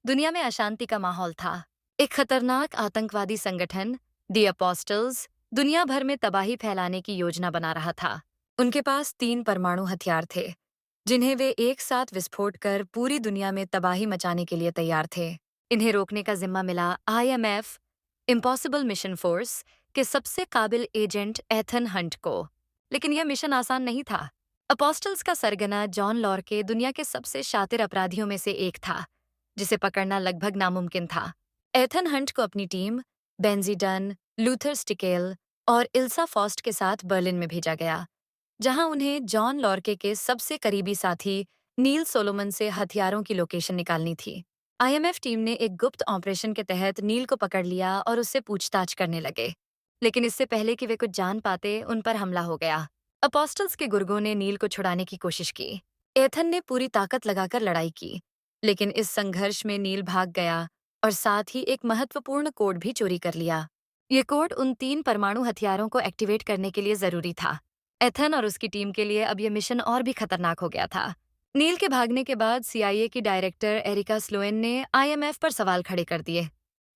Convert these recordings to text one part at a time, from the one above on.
दुनिया में अशांति का माहौल था। एक खतरनाक आतंकवादी संगठन दी अपोस्टल्स दुनिया भर में तबाही फैलाने की योजना बना रहा था। उनके पास 3 परमाणु हथियार थे, जिन्हें वे एक साथ विस्फोट कर पूरी दुनिया में तबाही मचाने के लिए तैयार थे। इन्हें रोकने का जिम्मा मिला IMF इम्पॉसिबल मिशन फोर्स के सबसे काबिल एजेंट एथन हंट को। लेकिन यह मिशन आसान नहीं था। अपोस्टल्स का सरगना जॉन लॉर्के दुनिया के सबसे शातिर अपराधियों में से एक था, जिसे पकड़ना लगभग नामुमकिन था। एथन हंट को अपनी टीम बेंजी डन, लूथर स्टिकेल और इल्सा फॉस्ट के साथ बर्लिन में भेजा गया, जहां उन्हें जॉन लॉर्के के सबसे करीबी साथी नील सोलोमन से हथियारों की लोकेशन निकालनी थी। IMF टीम ने एक गुप्त ऑपरेशन के तहत नील को पकड़ लिया और उससे पूछताछ करने लगे। लेकिन इससे पहले कि वे कुछ जान पाते, उन पर हमला हो गया। अपोस्टल्स के गुर्गों ने नील को छुड़ाने की कोशिश की। एथन ने पूरी ताकत लगाकर लड़ाई की, लेकिन इस संघर्ष में नील भाग गया और साथ ही एक महत्वपूर्ण कोड भी चोरी कर लिया। ये कोड उन 3 परमाणु हथियारों को एक्टिवेट करने के लिए जरूरी था। एथन और उसकी टीम के लिए अब यह मिशन और भी खतरनाक हो गया था। नील के भागने के बाद CIA की डायरेक्टर एरिका स्लोएन ने IMF पर सवाल खड़े कर दिए।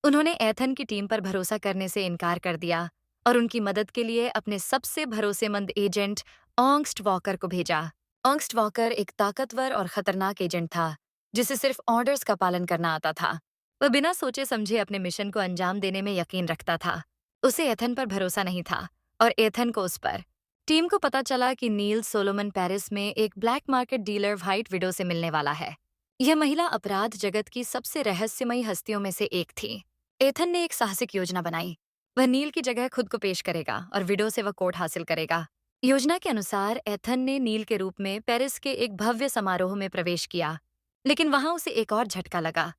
उन्होंने एथन की टीम पर भरोसा करने से इनकार कर दिया और उनकी मदद के लिए अपने सबसे भरोसेमंद एजेंट ऑंग्स्ट वॉकर को भेजा। ऑंग्स्ट वॉकर एक ताकतवर और खतरनाक एजेंट था, जिसे सिर्फ ऑर्डर्स का पालन करना आता था। वह बिना सोचे समझे अपने मिशन को अंजाम देने में यकीन रखता था। उसे एथन पर भरोसा नहीं था और एथन को उस पर। टीम को पता चला कि नील सोलोमन पेरिस में एक black market dealer white window से मिलने वाला है। यह महिला अपराध जगत की सबसे रहस्यमयी हस्तियों में से एक थी। एथन ने एक साहसिक योजना बनाई। वह नील की जगह खुद को पेश करेगा और विडो से वह कोड हासिल करेगा। योजना के अनुसार एथन ने नील के रूप में पेरिस के एक भव्य समारोह में प्रवेश किया, लेकिन वहां उसे एक और झटका लगा।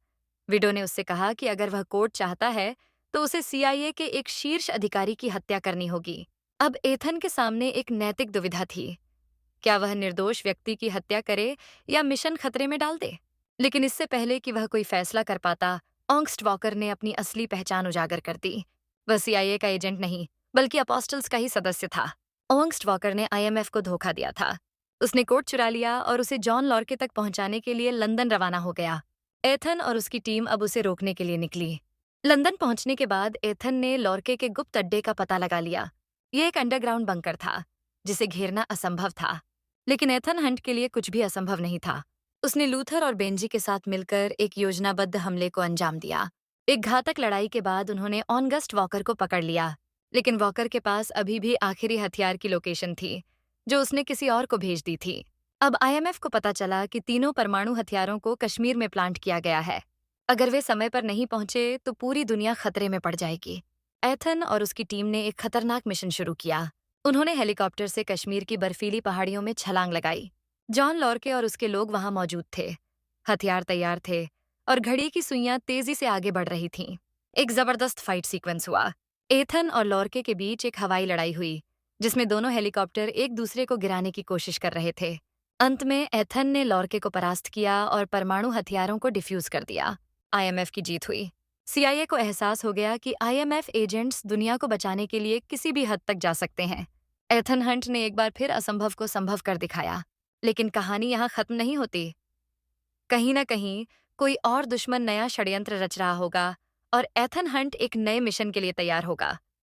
विडो ने उससे कहा कि अगर वह कोड चाहता है तो उसे CIA के एक शीर्ष अधिकारी की हत्या करनी होगी। अब एथन के सामने एक नैतिक दुविधा थी। क्या वह निर्दोष व्यक्ति की हत्या करे या मिशन खतरे में डाल दे? लेकिन इससे पहले कि वह कोई फैसला कर पाता, ऑंग्स्ट वॉकर ने अपनी असली पहचान उजागर कर दी। वह CIA का एजेंट नहीं, बल्कि अपोस्टल्स का ही सदस्य था। ऑंग्स्ट वॉकर ने IMF को धोखा दिया था। उसने कोड चुरा लिया और उसे जॉन लॉर्के तक पहुंचाने के लिए लंदन रवाना हो गया। एथन और उसकी टीम अब उसे रोकने के लिए निकली। लंदन पहुंचने के बाद एथन ने लॉर्के के गुप्त अड्डे का पता लगा लिया। यह एक अंडरग्राउंड बंकर था, जिसे घेरना असंभव था। लेकिन एथन हंट के लिए कुछ भी असंभव नहीं था। उसने लूथर और बेंजी के साथ मिलकर एक योजनाबद्ध हमले को अंजाम दिया। एक घातक लड़ाई के बाद उन्होंने ऑगस्ट वॉकर को पकड़ लिया, लेकिन वॉकर के पास अभी भी आखिरी हथियार की लोकेशन थी, जो उसने किसी और को भेज दी थी। अब IMF को पता चला कि तीनों परमाणु हथियारों को कश्मीर में प्लांट किया गया है। अगर वे समय पर नहीं पहुंचे तो पूरी दुनिया खतरे में पड़ जाएगी। एथन और उसकी टीम ने एक खतरनाक मिशन शुरू किया। उन्होंने हेलीकॉप्टर से कश्मीर की बर्फीली पहाड़ियों में छलांग लगाई। जॉन लॉर्के और उसके लोग वहां मौजूद थे। हथियार तैयार थे और घड़ी की सुइयां तेजी से आगे बढ़ रही थीं। एक जबरदस्त फाइट सीक्वेंस हुआ। एथन और लॉर्के के बीच एक हवाई लड़ाई हुई, जिसमें दोनों हेलीकॉप्टर एक दूसरे को गिराने की कोशिश कर रहे थे। अंत में एथन ने लॉर्के को परास्त किया और परमाणु हथियारों को डिफ्यूज कर दिया। IMF की जीत हुई। CIA को एहसास हो गया कि IMF एजेंट्स दुनिया को बचाने के लिए किसी भी हद तक जा सकते हैं। एथन हंट ने एक बार फिर असंभव को संभव कर दिखाया। लेकिन कहानी यहाँ खत्म नहीं होती। कहीं न कहीं कोई और दुश्मन नया षड्यंत्र रच रहा होगा और एथन हंट एक नए मिशन के लिए तैयार होगा।